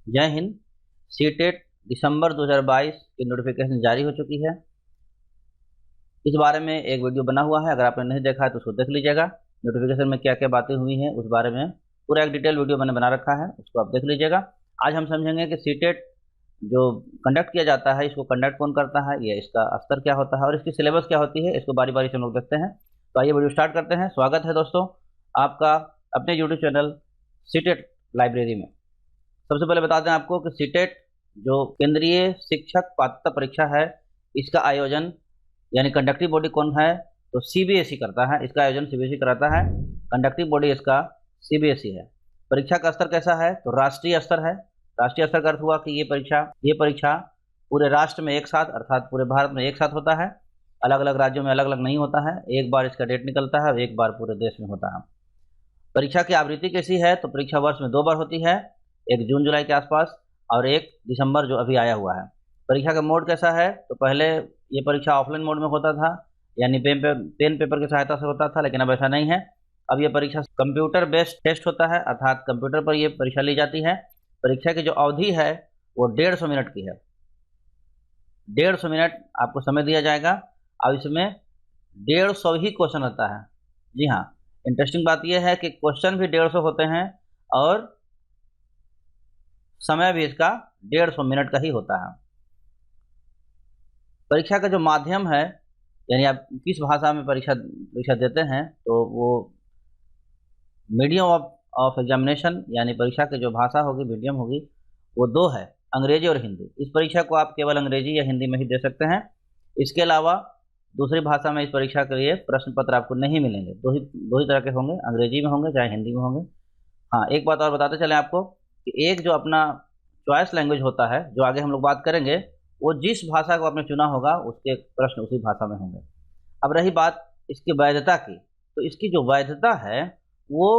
जय हिंद। सीटेट दिसंबर 2022 की नोटिफिकेशन जारी हो चुकी है। इस बारे में एक वीडियो बना हुआ है, अगर आपने नहीं देखा है तो उसको देख लीजिएगा। नोटिफिकेशन में क्या क्या बातें हुई हैं उस बारे में पूरा एक डिटेल वीडियो मैंने बना रखा है, उसको आप देख लीजिएगा। आज हम समझेंगे कि सीटेट जो कंडक्ट किया जाता है, इसको कंडक्ट कौन करता है, या इसका स्तर क्या होता है और इसकी सिलेबस क्या होती है, इसको बारी बारी से हम लोग देखते हैं। तो आइए वीडियो स्टार्ट करते हैं। स्वागत है दोस्तों आपका अपने यूट्यूब चैनल सीटेट लाइब्रेरी में। सबसे पहले बता दें आपको कि सीटेट जो केंद्रीय शिक्षक पात्रता परीक्षा है, इसका आयोजन यानी कंडक्टिव बॉडी कौन है, तो सीबीएसई करता है। इसका आयोजन सीबीएसई कराता है। कंडक्टिव बॉडी इसका सीबीएसई है। परीक्षा का स्तर कैसा है, तो राष्ट्रीय स्तर है। राष्ट्रीय स्तर का अर्थ हुआ कि ये परीक्षा पूरे राष्ट्र में एक साथ, अर्थात पूरे भारत में एक साथ होता है। अलग अलग राज्यों में अलग अलग नहीं होता है। एक बार इसका डेट निकलता है और एक बार पूरे देश में होता है। परीक्षा की आवृत्ति कैसी है, तो परीक्षा वर्ष में 2 बार होती है, एक जून जुलाई के आसपास और एक दिसंबर जो अभी आया हुआ है। परीक्षा का मोड कैसा है, तो पहले ये परीक्षा ऑफलाइन मोड में होता था, यानी पेन पेपर की सहायता से होता था, लेकिन अब ऐसा नहीं है। अब ये परीक्षा कंप्यूटर बेस्ड टेस्ट होता है, अर्थात कंप्यूटर पर ये परीक्षा ली जाती है। परीक्षा की जो अवधि है वो 150 मिनट की है। 150 मिनट आपको समय दिया जाएगा। अब इसमें 150 ही क्वेश्चन रहता है। जी हाँ, इंटरेस्टिंग बात यह है कि क्वेश्चन भी 150 होते हैं और समय भी इसका 150 मिनट का ही होता है। परीक्षा का जो माध्यम है, यानी आप किस भाषा में परीक्षा देते हैं, तो वो मीडियम ऑफ एग्जामिनेशन यानी परीक्षा की जो भाषा होगी, मीडियम होगी, वो 2 है, अंग्रेजी और हिंदी। इस परीक्षा को आप केवल अंग्रेजी या हिंदी में ही दे सकते हैं। इसके अलावा दूसरी भाषा में इस परीक्षा के लिए प्रश्न पत्र आपको नहीं मिलेंगे। दो ही तरह के होंगे, अंग्रेजी में होंगे चाहे हिंदी में होंगे। हाँ, एक बात और बताते चलें आपको कि एक जो अपना चॉइस लैंग्वेज होता है, जो आगे हम लोग बात करेंगे, वो जिस भाषा को आपने चुना होगा उसके प्रश्न उसी भाषा में होंगे। अब रही बात इसकी वैधता की, तो इसकी जो वैधता है वो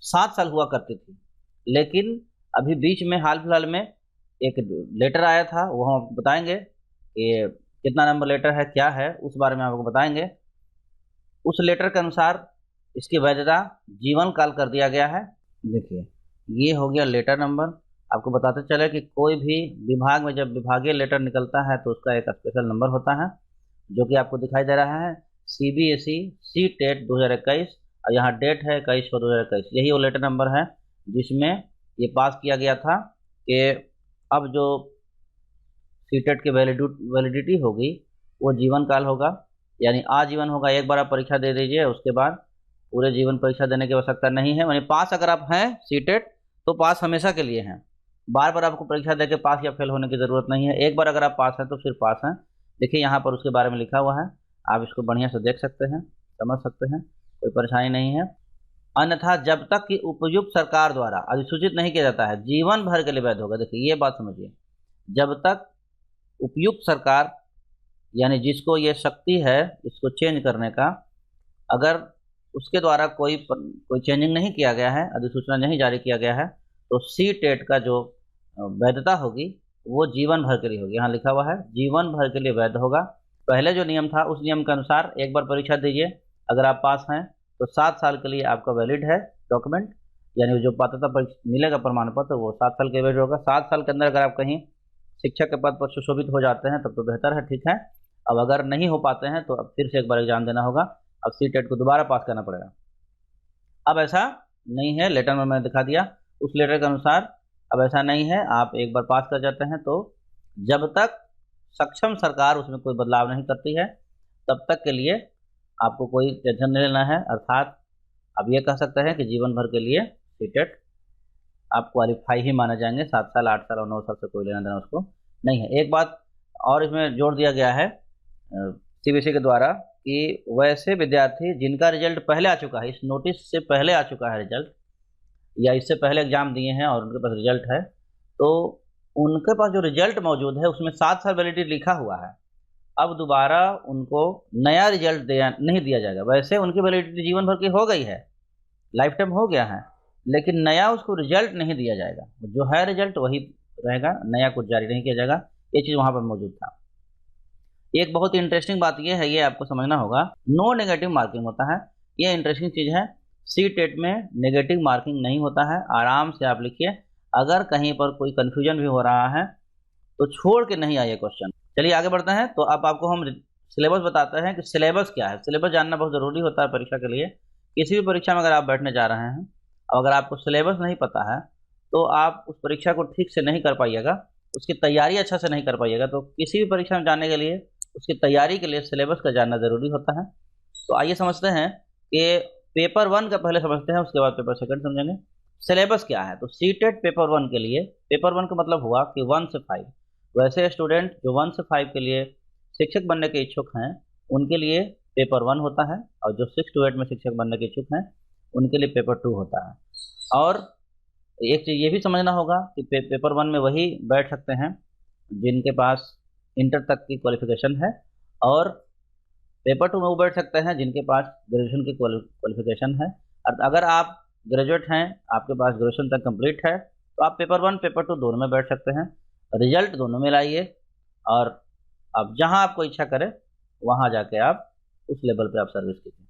7 साल हुआ करती थी, लेकिन अभी बीच में हाल फिलहाल में एक लेटर आया था, वो हम आपको बताएंगे कि कितना नंबर लेटर है, क्या है, उस बारे में आपको बताएंगे। उस लेटर के अनुसार इसकी वैधता जीवन काल कर दिया गया है। देखिए, ये हो गया लेटर नंबर। आपको बताते चले कि कोई भी विभाग में जब विभागीय लेटर निकलता है तो उसका एक स्पेशल नंबर होता है, जो कि आपको दिखाई दे रहा है, सीबीएसई सीटेट 2021, और यहाँ डेट है 21/2021। यही वो लेटर नंबर है जिसमें ये पास किया गया था कि अब जो सीटेट की वैलिडिटी होगी वो जीवन काल होगा, यानी आजीवन होगा। एक बार आप परीक्षा दे दीजिए, उसके बाद पूरे जीवन परीक्षा देने की आवश्यकता नहीं है। यानी पास अगर आप हैं सीटेट तो पास हमेशा के लिए हैं। बार बार आपको परीक्षा देकर पास या फेल होने की ज़रूरत नहीं है। एक बार अगर आप पास हैं तो फिर पास हैं। देखिए यहाँ पर उसके बारे में लिखा हुआ है, आप इसको बढ़िया से देख सकते हैं, समझ सकते हैं, कोई परेशानी नहीं है। अन्यथा जब तक कि उपयुक्त सरकार द्वारा अधिसूचित नहीं किया जाता है, जीवन भर के लिए वैध होगा। देखिए ये बात समझिए, जब तक उपयुक्त सरकार यानी जिसको ये शक्ति है इसको चेंज करने का, अगर उसके द्वारा कोई चेंजिंग नहीं किया गया है, अधिसूचना नहीं जारी किया गया है, तो सी टेट का जो वैधता होगी वो जीवन भर के लिए होगी। यहाँ लिखा हुआ है जीवन भर के लिए वैध होगा। पहले जो नियम था उस नियम के अनुसार एक बार परीक्षा दीजिए, अगर आप पास हैं तो 7 साल के लिए आपका वैलिड है डॉक्यूमेंट, यानी जो पात्रता मिलेगा प्रमाण पत्र वो 7 साल के वैलिड होगा। 7 साल के अंदर अगर आप कहीं शिक्षक के पद पर सुशोभित हो जाते हैं तब तो बेहतर है, ठीक है। अब अगर नहीं हो पाते हैं तो अब फिर से एक बार एग्जाम देना होगा, अब सी टेट को दोबारा पास करना पड़ेगा। अब ऐसा नहीं है, लेटर में मैंने दिखा दिया उस लेटर के अनुसार अब ऐसा नहीं है। आप एक बार पास कर जाते हैं तो जब तक सक्षम सरकार उसमें कोई बदलाव नहीं करती है तब तक के लिए आपको कोई टेंशन नहीं लेना है। अर्थात अब ये कह सकते हैं कि जीवन भर के लिए सीटेट आप क्वालिफाई ही माने जाएंगे। 7 साल 8 साल और 9 साल से कोई लेना देना उसको नहीं है। एक बात और इसमें जोड़ दिया गया है सीबीएसई के द्वारा कि वैसे विद्यार्थी जिनका रिजल्ट पहले आ चुका है, इस नोटिस से पहले आ चुका है रिजल्ट, या इससे पहले एग्जाम दिए हैं और उनके पास रिजल्ट है, तो उनके पास जो रिजल्ट मौजूद है उसमें 7 साल वैलिडिटी लिखा हुआ है। अब दोबारा उनको नया रिजल्ट नहीं दिया जाएगा। वैसे उनकी वैलिडिटी जीवन भर की हो गई है, लाइफ टाइम हो गया है, लेकिन नया उसको रिजल्ट नहीं दिया जाएगा। जो है रिजल्ट वही रहेगा, नया कुछ जारी नहीं किया जाएगा। ये चीज़ वहाँ पर मौजूद था। एक बहुत ही इंटरेस्टिंग बात यह है, ये आपको समझना होगा, नो नेगेटिव मार्किंग होता है। ये इंटरेस्टिंग चीज़ है। सी टेट में नेगेटिव मार्किंग नहीं होता है। आराम से आप लिखिए, अगर कहीं पर कोई कन्फ्यूजन भी हो रहा है तो छोड़ के नहीं आइए क्वेश्चन। चलिए आगे बढ़ते हैं। तो अब आपको हम सिलेबस बताते हैं कि सिलेबस क्या है। सिलेबस जानना बहुत ज़रूरी होता है परीक्षा के लिए। किसी भी परीक्षा में अगर आप बैठने जा रहे हैं और अगर आपको सिलेबस नहीं पता है तो आप उस परीक्षा को ठीक से नहीं कर पाइएगा, उसकी तैयारी अच्छा से नहीं कर पाइएगा। तो किसी भी परीक्षा में जाने के लिए उसकी तैयारी के लिए सिलेबस का जानना ज़रूरी होता है। तो आइए समझते हैं कि पेपर 1 का पहले समझते हैं, उसके बाद पेपर 2 समझेंगे। सिलेबस क्या है? तो सीटेट पेपर 1 के लिए, पेपर 1 का मतलब हुआ कि 1 से 5, वैसे स्टूडेंट जो 1 से 5 के लिए शिक्षक बनने के इच्छुक हैं उनके लिए पेपर 1 होता है, और जो 6 to 8 में शिक्षक बनने के इच्छुक हैं उनके लिए पेपर 2 होता है। और एक चीज़ ये भी समझना होगा कि पेपर 1 में वही बैठ सकते हैं जिनके पास इंटर तक की क्वालिफिकेशन है, और पेपर 2 में वो बैठ सकते हैं जिनके पास ग्रेजुएशन की क्वालिफिकेशन है। अगर आप ग्रेजुएट हैं, आपके पास ग्रेजुएशन तक कंप्लीट है, तो आप पेपर 1 पेपर 2 दोनों में बैठ सकते हैं। रिजल्ट दोनों में लाइए और अब जहां आपको इच्छा करे वहां जाके आप उस लेवल पे आप सर्विस कीजिए।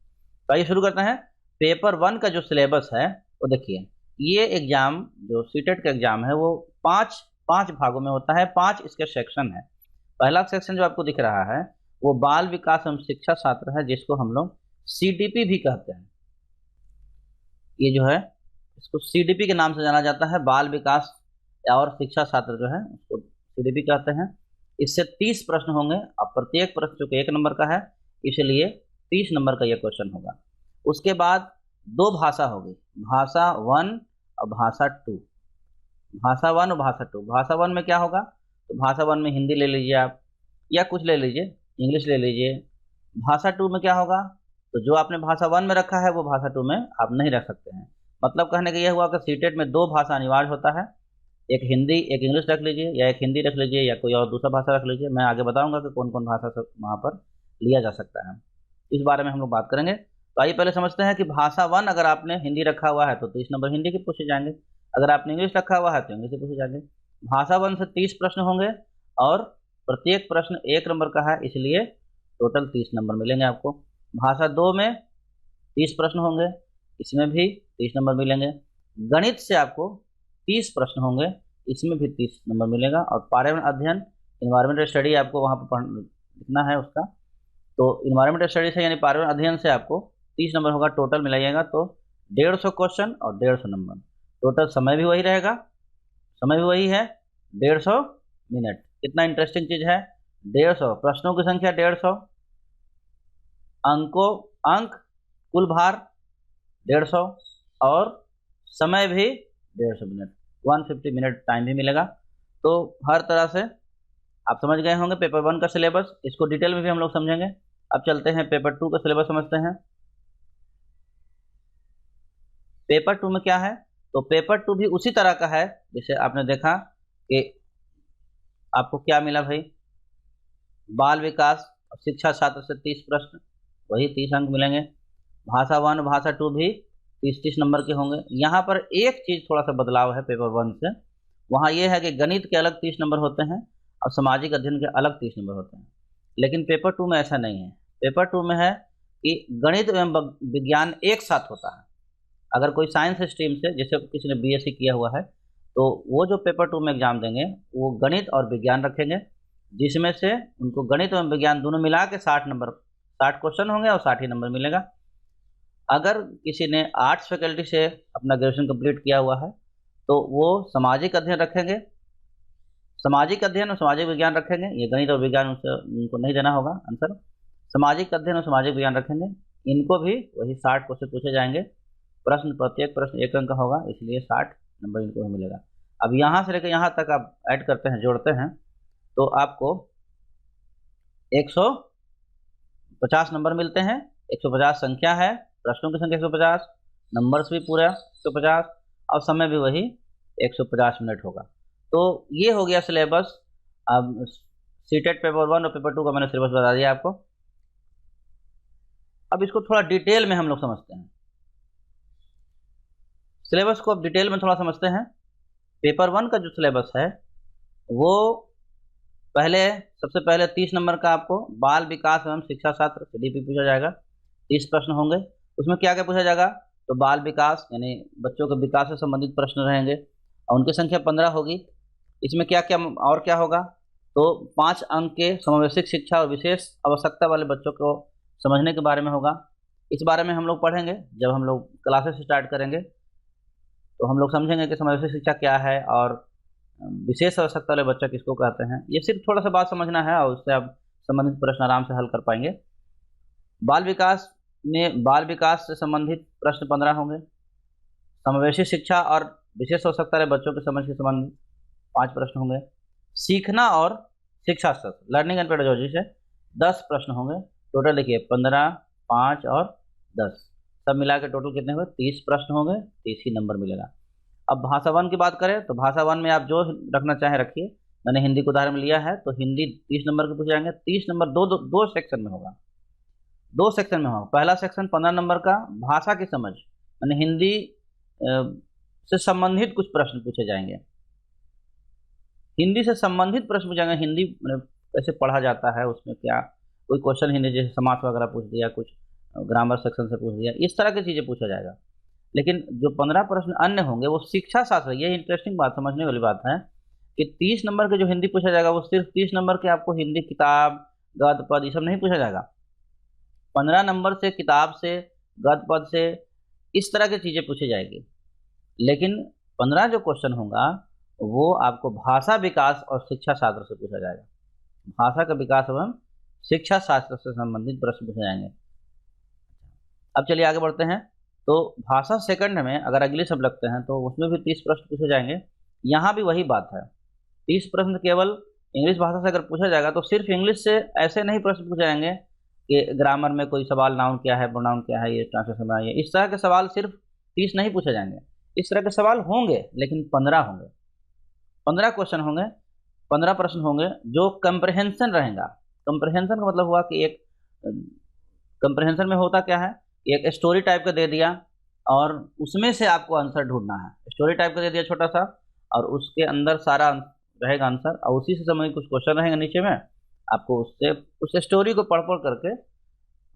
तो आइए शुरू करते हैं। पेपर 1 का जो सिलेबस है वो देखिए, ये एग्जाम जो सीटेट का एग्जाम है वो पाँच भागों में होता है, 5 इसके सेक्शन है। पहला सेक्शन जो आपको दिख रहा है वो बाल विकास एवं शिक्षा शास्त्र है, जिसको हम लोग सीडीपी भी कहते हैं। ये जो है इसको सीडीपी के नाम से जाना जाता है, बाल विकास और शिक्षा शास्त्र जो है उसको सीडीपी कहते हैं। इससे 30 प्रश्न होंगे और प्रत्येक प्रश्न जो 1 नंबर का है, इसलिए 30 नंबर का यह क्वेश्चन होगा। उसके बाद 2 भाषा होगी, भाषा 1 और भाषा 2। भाषा 1 और भाषा 2। भाषा 1 में क्या होगा? तो भाषा 1 में हिंदी ले लीजिए आप, या कुछ ले लीजिए, इंग्लिश ले लीजिए। भाषा 2 में क्या होगा? तो जो आपने भाषा 1 में रखा है वो भाषा 2 में आप नहीं रख सकते हैं। मतलब कहने का यह हुआ कि सीटेट में 2 भाषा अनिवार्य होता है, एक हिंदी एक इंग्लिश रख लीजिए, या एक हिंदी रख लीजिए या कोई और दूसरा भाषा रख लीजिए। मैं आगे बताऊंगा कि कौन कौन भाषा से वहाँ पर लिया जा सकता है, इस बारे में हम लोग बात करेंगे। तो आइए पहले समझते हैं कि भाषा 1 अगर आपने हिंदी रखा हुआ है तो 30 नंबर हिंदी के पूछे जाएंगे, अगर आपने इंग्लिश रखा हुआ है तो इंग्लिश से पूछे जाएंगे। भाषा 1 से 30 प्रश्न होंगे और प्रत्येक प्रश्न 1 नंबर का है, इसलिए टोटल 30 नंबर मिलेंगे आपको। भाषा 2 में 30 प्रश्न होंगे, इसमें भी 30 नंबर मिलेंगे। गणित से आपको 30 प्रश्न होंगे, इसमें भी 30 नंबर मिलेगा। और पर्यावरण अध्ययन, इन्वायरमेंटल स्टडी आपको वहाँ पर लिखना है उसका, तो इन्वायरमेंटल स्टडी से यानी पर्यावरण अध्ययन से आपको 30 नंबर होगा। टोटल मिलाइएगा तो 150 क्वेश्चन और 150 नंबर। टोटल समय भी वही रहेगा, समय भी वही है 150 मिनट। कितना इंटरेस्टिंग चीज़ है, 150 प्रश्नों की संख्या 150, अंक कुल भार 150 और समय भी 150 मिनट, 150 मिनट टाइम भी मिलेगा। तो हर तरह से आप समझ गए होंगे पेपर 1 का सिलेबस। इसको डिटेल में भी हम लोग समझेंगे। अब चलते हैं पेपर 2 का सिलेबस समझते हैं। पेपर 2 में क्या है? तो पेपर 2 भी उसी तरह का है जैसे आपने देखा कि आपको क्या मिला भाई, बाल विकास और शिक्षा शास्त्र से 30 प्रश्न, वही 30 अंक मिलेंगे। भाषा 1 भाषा 2 भी 30-30 नंबर के होंगे। यहाँ पर एक चीज़ थोड़ा सा बदलाव है पेपर 1 से, वहाँ ये है कि गणित के अलग 30 नंबर होते हैं और सामाजिक अध्ययन के अलग 30 नंबर होते हैं। लेकिन पेपर 2 में ऐसा नहीं है। पेपर 2 में है कि गणित एवं विज्ञान एक साथ होता है। अगर कोई साइंस स्ट्रीम से, जैसे किसी ने बीएससी किया हुआ है, तो वो जो पेपर 2 में एग्जाम देंगे वो गणित और विज्ञान रखेंगे, जिसमें से उनको गणित एवं विज्ञान दोनों मिला के 60 नंबर, 60 क्वेश्चन होंगे और 60 ही नंबर मिलेगा। अगर किसी ने आर्ट्स फैकल्टी से अपना ग्रेजुएशन कंप्लीट किया हुआ है तो वो सामाजिक अध्ययन रखेंगे, सामाजिक अध्ययन और सामाजिक विज्ञान रखेंगे। ये गणित और विज्ञान उनको नहीं देना होगा आंसर। सामाजिक अध्ययन और सामाजिक विज्ञान रखेंगे, इनको भी वही 60 क्वेश्चन पूछे जाएंगे। प्रश्न प्रत्येक प्रश्न 1 अंक का होगा, इसलिए 60 नंबर इनको मिलेगा। अब यहाँ से लेकर यहाँ तक आप ऐड करते हैं, जोड़ते हैं, तो आपको 150 नंबर मिलते हैं। 150 संख्या है, प्रश्नों की संख्या 150, नंबर्स भी पूरा 150 और समय भी वही 150 मिनट होगा। तो ये हो गया सिलेबस। अब सीटेट पेपर 1 और पेपर 2 का मैंने सिलेबस बता दिया आपको। अब इसको थोड़ा डिटेल में हम लोग समझते हैं। सिलेबस को अब डिटेल में थोड़ा समझते हैं। पेपर 1 का जो सिलेबस है वो सबसे पहले 30 नंबर का आपको बाल विकास एवं शिक्षा शास्त्र सीडीपी पूछा जाएगा। 30 प्रश्न होंगे, उसमें क्या क्या पूछा जाएगा? तो बाल विकास यानी बच्चों के विकास से संबंधित प्रश्न रहेंगे, और उनकी संख्या 15 होगी। इसमें क्या क्या और क्या होगा, तो 5 अंक के समावेशिक शिक्षा और विशेष आवश्यकता वाले बच्चों को समझने के बारे में होगा। इस बारे में हम लोग पढ़ेंगे जब हम लोग क्लासेस स्टार्ट करेंगे, तो हम लोग समझेंगे कि समावेशी शिक्षा क्या है और विशेष आवश्यकता वाले बच्चा किसको कहते हैं। ये सिर्फ थोड़ा सा बात समझना है और उससे आप संबंधित प्रश्न आराम से हल कर पाएंगे। बाल विकास में बाल विकास से संबंधित प्रश्न 15 होंगे। समावेशी शिक्षा और विशेष आवश्यकता वाले बच्चों के समझ के संबंधित 5 प्रश्न होंगे। सीखना और शिक्षा शास्त्र, लर्निंग एंड पेडागोजी से 10 प्रश्न होंगे। टोटल देखिए 15, 5 और 10, सब मिला के टोटल कितने हुए, 30 प्रश्न होंगे, 30 ही नंबर मिलेगा। अब भाषा 1 की बात करें तो भाषा 1 में आप जो रखना चाहें रखिए। मैंने हिंदी को उदाहरण लिया है, तो हिंदी 30 नंबर के पूछे जाएंगे। 30 नंबर दो सेक्शन में होगा, 2 सेक्शन में होगा। पहला सेक्शन 15 नंबर का भाषा की समझ, मैंने हिंदी से संबंधित कुछ प्रश्न पूछे जाएंगे। हिंदी से संबंधित प्रश्न पूछे जाएंगे, हिंदी कैसे पढ़ा जाता है, उसमें क्या कोई क्वेश्चन हिंदी जैसे समास वगैरह पूछ दिया, कुछ ग्रामर सेक्शन से पूछ दिया, इस तरह की चीज़ें पूछा जाएगा। लेकिन जो 15 प्रश्न अन्य होंगे वो शिक्षा शास्त्र, ये इंटरेस्टिंग बात, समझने वाली बात है कि 30 नंबर के जो हिंदी पूछा जाएगा वो सिर्फ 30 नंबर के आपको हिंदी किताब, गद्य, पद ये सब नहीं पूछा जाएगा। 15 नंबर से किताब से, गद्य, पद से, इस तरह की चीज़ें पूछी जाएगी। लेकिन 15 जो क्वेश्चन होगा वो आपको भाषा विकास और शिक्षा शास्त्र से पूछा जाएगा। भाषा का विकास एवं शिक्षा शास्त्र से संबंधित प्रश्न पूछे जाएंगे। अब चलिए आगे बढ़ते हैं। तो भाषा सेकंड में अगर अगले शब्द लगते हैं तो उसमें भी 30 प्रश्न पूछे जाएंगे। यहाँ भी वही बात है, 30 प्रश्न केवल इंग्लिश भाषा से अगर पूछा जाएगा तो सिर्फ इंग्लिश से ऐसे नहीं प्रश्न पूछे जाएंगे कि ग्रामर में कोई सवाल, नाउन क्या है, प्रोनाउन क्या है, ये ट्रांसलेशन में है, इस तरह के सवाल सिर्फ 30 नहीं पूछे जाएंगे। इस तरह के सवाल होंगे लेकिन 15 होंगे, 15 क्वेश्चन होंगे, 15 प्रश्न होंगे जो कंप्रहेंशन रहेगा। कंप्रहेंशन का मतलब हुआ कि एक कंप्रहेंशन में होता क्या है, एक स्टोरी टाइप का दे दिया और उसमें से आपको आंसर ढूंढना है। स्टोरी टाइप का दे दिया छोटा सा और उसके अंदर सारा रहेगा आंसर और उसी से संबंधित कुछ क्वेश्चन रहेंगे नीचे में, आपको उससे उस स्टोरी को पढ़ पढ़ करके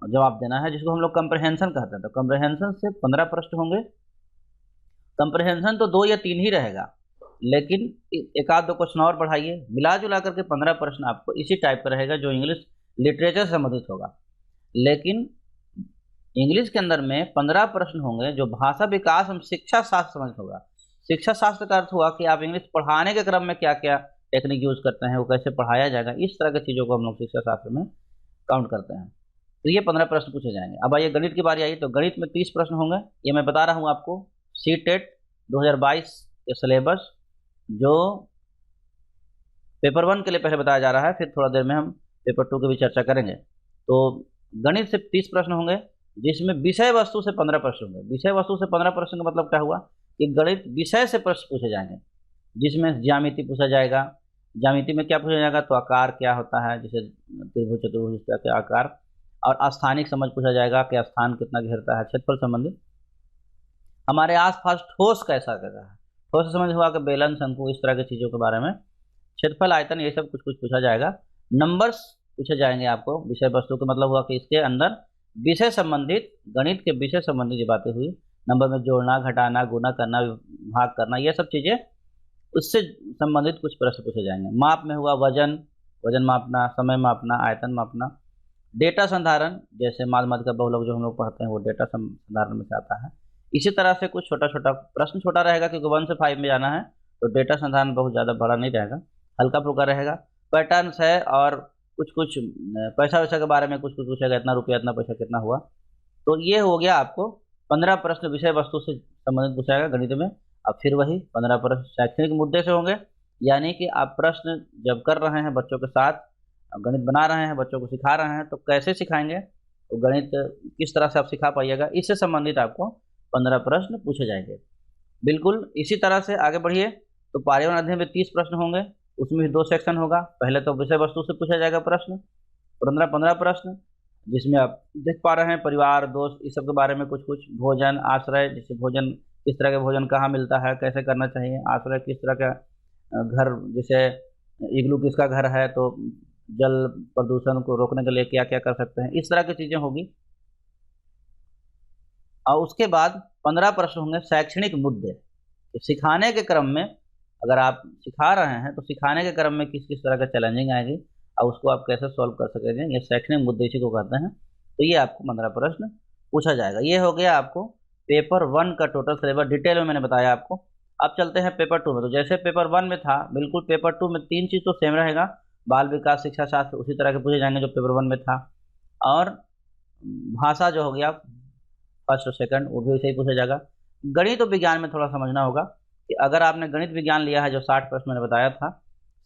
जवाब देना है, जिसको हम लोग कंप्रहेंशन कहते हैं। तो कंप्रहेंशन से 15 प्रश्न होंगे। कंप्रहेंशन तो 2 या 3 ही रहेगा, लेकिन एक आध 2 क्वेश्चन और बढ़ाइए, मिला जुला करके 15 प्रश्न आपको इसी टाइप का रहेगा जो इंग्लिश लिटरेचर से संबंधित होगा। लेकिन इंग्लिश के अंदर में 15 प्रश्न होंगे जो भाषा विकास एवं शिक्षा शास्त्र संबंधित होगा। शिक्षा शास्त्र का अर्थ हुआ कि आप इंग्लिश पढ़ाने के क्रम में क्या क्या टेक्निक यूज करते हैं, वो कैसे पढ़ाया जाएगा, इस तरह की चीज़ों को हम लोग शिक्षा शास्त्र में काउंट करते हैं। तो ये 15 प्रश्न पूछे जाएंगे। अब आइए गणित की बारी आई, तो गणित में 30 प्रश्न होंगे। ये मैं बता रहा हूँ आपको, सीटेट 2022 के सिलेबस जो पेपर 1 के लिए पहले बताया जा रहा है, फिर थोड़ा देर में हम पेपर 2 की भी चर्चा करेंगे। तो गणित से 30 प्रश्न होंगे जिसमें विषय वस्तु से 15 प्रश्न होंगे। विषय वस्तु से 15 प्रश्न का मतलब क्या हुआ कि गणित विषय से प्रश्न पूछे जाएंगे, जिसमें ज्यामिति पूछा जाएगा। ज्यामिति में क्या पूछा जाएगा, तो आकार क्या होता है, जैसे त्रिभुज, चतुर्भुज, इस तरह के आकार, और स्थानिक समझ पूछा जाएगा कि स्थान कितना घेरता है, क्षेत्रफल संबंधित। हमारे आसपास ठोस कैसा कैसा है, ठोस से समझ हुआ कि बेलन, शंकु, इस तरह की चीज़ों के बारे में, क्षेत्रफल, आयतन, ये सब कुछ कुछ पूछा जाएगा। नंबर्स पूछे जाएंगे आपको। विषय वस्तु का मतलब हुआ कि इसके अंदर विषय संबंधित, गणित के विषय संबंधित जो बातें हुई, नंबर में जोड़ना, घटाना, गुना करना, भाग करना, ये सब चीज़ें, उससे संबंधित कुछ प्रश्न पूछे जाएंगे। माप में हुआ वजन, वजन मापना, समय मापना, आयतन मापना। डेटा संधारण, जैसे माध्यमिक का बहुलक जो हम लोग पढ़ते हैं वो डेटा संधारण में से आता है। इसी तरह से कुछ छोटा छोटा प्रश्न, छोटा रहेगा क्योंकि 1 से 5 में जाना है, तो डेटा संधारण बहुत ज़्यादा बड़ा नहीं रहेगा, हल्का फुल्का रहेगा। पैटर्न्स है और कुछ कुछ पैसा वैसा के बारे में कुछ कुछ पूछेगा, इतना रुपया, इतना पैसा कितना हुआ। तो ये हो गया आपको 15 प्रश्न विषय वस्तु से संबंधित पूछाएगा गणित में। अब फिर वही 15 प्रश्न शैक्षणिक मुद्दे से होंगे, यानी कि आप प्रश्न जब कर रहे हैं बच्चों के साथ, गणित बना रहे हैं, बच्चों को सिखा रहे हैं, तो कैसे सिखाएंगे, तो गणित किस तरह से आप सिखा पाइएगा, इससे संबंधित आपको 15 प्रश्न पूछे जाएंगे। बिल्कुल इसी तरह से आगे बढ़िए। तो पर्यावरण अध्ययन में 30 प्रश्न होंगे, उसमें भी 2 सेक्शन होगा। पहले तो विषय वस्तु से पूछा जाएगा प्रश्न, 15 प्रश्न, जिसमें आप देख पा रहे हैं परिवार, दोस्त, इस सब के बारे में कुछ कुछ। भोजन, आश्रय, जैसे भोजन, किस तरह का भोजन कहाँ मिलता है, कैसे करना चाहिए। आश्रय, किस तरह का घर, जैसे इग्लू किसका घर है, तो जल प्रदूषण को रोकने के लिए क्या क्या कर सकते हैं, इस तरह की चीज़ें होगी। और उसके बाद 15 प्रश्न होंगे शैक्षणिक मुद्दे, सिखाने के क्रम में अगर आप सिखा रहे हैं तो सिखाने के क्रम में किस किस तरह का चैलेंजिंग आएगी और उसको आप कैसे सॉल्व कर सकेंगे, ये शैक्षणिक मुद्दे इसी को कहते हैं। तो ये आपको 15 प्रश्न पूछा जाएगा। ये हो गया आपको पेपर 1 का टोटल सिलेबस, डिटेल में मैंने बताया आपको। अब चलते हैं पेपर 2 में। तो जैसे पेपर 1 में था, बिल्कुल पेपर 2 में 3 चीज़ तो सेम रहेगा। बाल विकास शिक्षा शास्त्र उसी तरह के पूछे जाएंगे जो पेपर 1 में था, और भाषा जो हो गया फर्स्ट और सेकंड वो भी वैसे ही पूछा जाएगा। गणित और विज्ञान में थोड़ा समझना होगा कि अगर आपने गणित विज्ञान लिया है, जो 60 प्रश्न मैंने बताया था,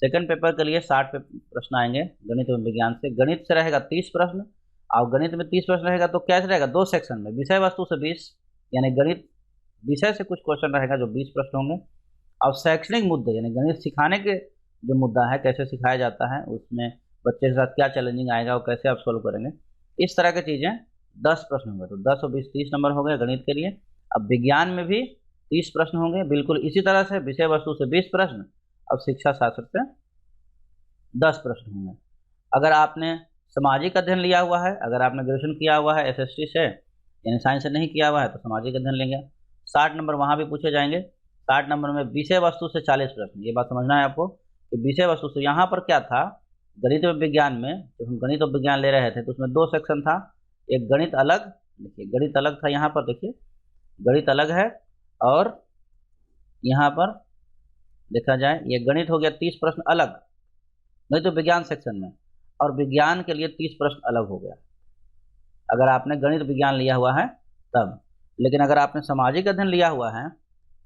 सेकंड पेपर के लिए 60 प्रश्न आएंगे गणित और विज्ञान से। गणित से रहेगा 30 प्रश्न, और गणित में 30 प्रश्न रहेगा तो कैसे रहेगा, 2 सेक्शन में, विषय वस्तु से 20, यानी गणित विषय से कुछ क्वेश्चन रहेगा जो 20 प्रश्न होंगे, और शैक्षणिक मुद्दे यानी गणित सिखाने के जो मुद्दा है, कैसे सिखाया जाता है, उसमें बच्चे के साथ क्या चैलेंजिंग आएगा और कैसे आप सोल्व करेंगे, इस तरह की चीज़ें 10 प्रश्न होंगे। तो 10 और 20 30 नंबर हो गए गणित के लिए। अब विज्ञान में भी 30 प्रश्न होंगे, बिल्कुल इसी तरह से, विषय वस्तु से 20 प्रश्न, अब शिक्षा शास्त्र से 10 प्रश्न होंगे। अगर आपने सामाजिक अध्ययन लिया हुआ है, अगर आपने ग्रेजुएशन किया हुआ है एसएसटी से, यानी साइंस से नहीं किया हुआ है, तो सामाजिक अध्ययन लेंगे। 60 नंबर वहाँ भी पूछे जाएंगे। 60 नंबर में विषय वस्तु से 40 प्रश्न। ये बात समझना है आपको कि विषय वस्तु से, यहाँ पर क्या था, गणित और विज्ञान में, जब हम गणित और विज्ञान ले रहे थे तो उसमें 2 सेक्शन था। एक गणित अलग, देखिए गणित अलग था, यहाँ पर देखिए गणित अलग है, और यहाँ पर देखा जाए ये गणित हो गया 30 प्रश्न अलग, नहीं तो विज्ञान सेक्शन में, और विज्ञान के लिए 30 प्रश्न अलग हो गया अगर आपने गणित विज्ञान लिया हुआ है तब। लेकिन अगर आपने सामाजिक अध्ययन लिया हुआ है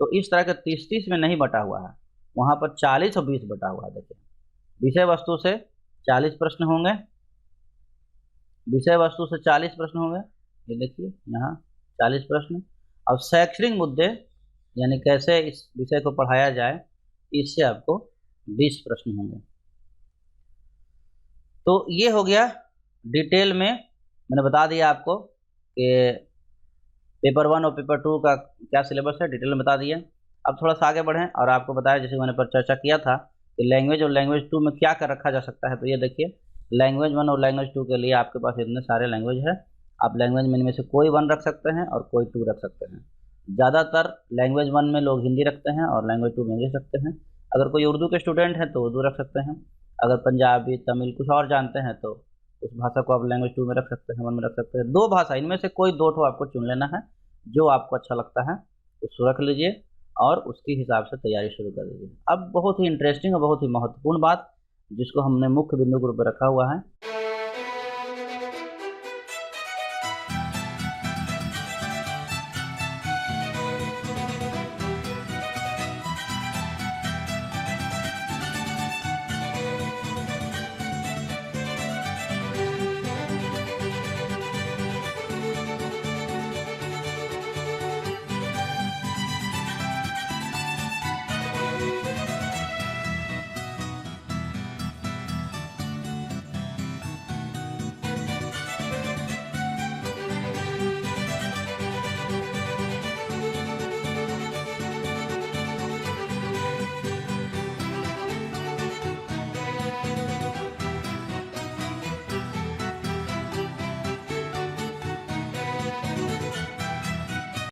तो इस तरह के 30-30 में नहीं बटा हुआ है, वहाँ पर 40 और 20 बटा हुआ है। देखिए विषय वस्तु से 40 प्रश्न होंगे, विषय वस्तु से 40 प्रश्न होंगे, ये देखिए यहाँ 40 प्रश्न, और शैक्षणिक मुद्दे यानी कैसे इस विषय को पढ़ाया जाए, इससे आपको 20 प्रश्न होंगे। तो ये हो गया डिटेल में, मैंने बता दिया आपको कि पेपर 1 और पेपर 2 का क्या सिलेबस है, डिटेल में बता दिया। अब थोड़ा सा आगे बढ़ें और आपको बताया, जैसे मैंने पर चर्चा किया था कि लैंग्वेज और लैंग्वेज 2 में क्या कर रखा जा सकता है। तो ये देखिए लैंग्वेज 1 और लैंग्वेज 2 के लिए आपके पास इतने सारे लैंग्वेज है। आप लैंग्वेज में इनमें से कोई 1 रख सकते हैं और कोई 2 रख सकते हैं। ज़्यादातर लैंग्वेज 1 में लोग हिंदी रखते हैं और लैंग्वेज 2 में इंग्लिश रखते हैं। अगर कोई उर्दू के स्टूडेंट हैं तो उर्दू रख सकते हैं। अगर पंजाबी तमिल कुछ और जानते हैं तो उस भाषा को आप लैंग्वेज 2 में रख सकते हैं, 1 में रख सकते हैं। 2 भाषा, इनमें से कोई 2 ठो आपको चुन लेना है, जो आपको अच्छा लगता है उसको रख लीजिए और उसके हिसाब से तैयारी शुरू कर दीजिए। अब बहुत ही इंटरेस्टिंग और बहुत ही महत्वपूर्ण बात जिसको हमने मुख्य बिंदु के रूप में रखा हुआ है,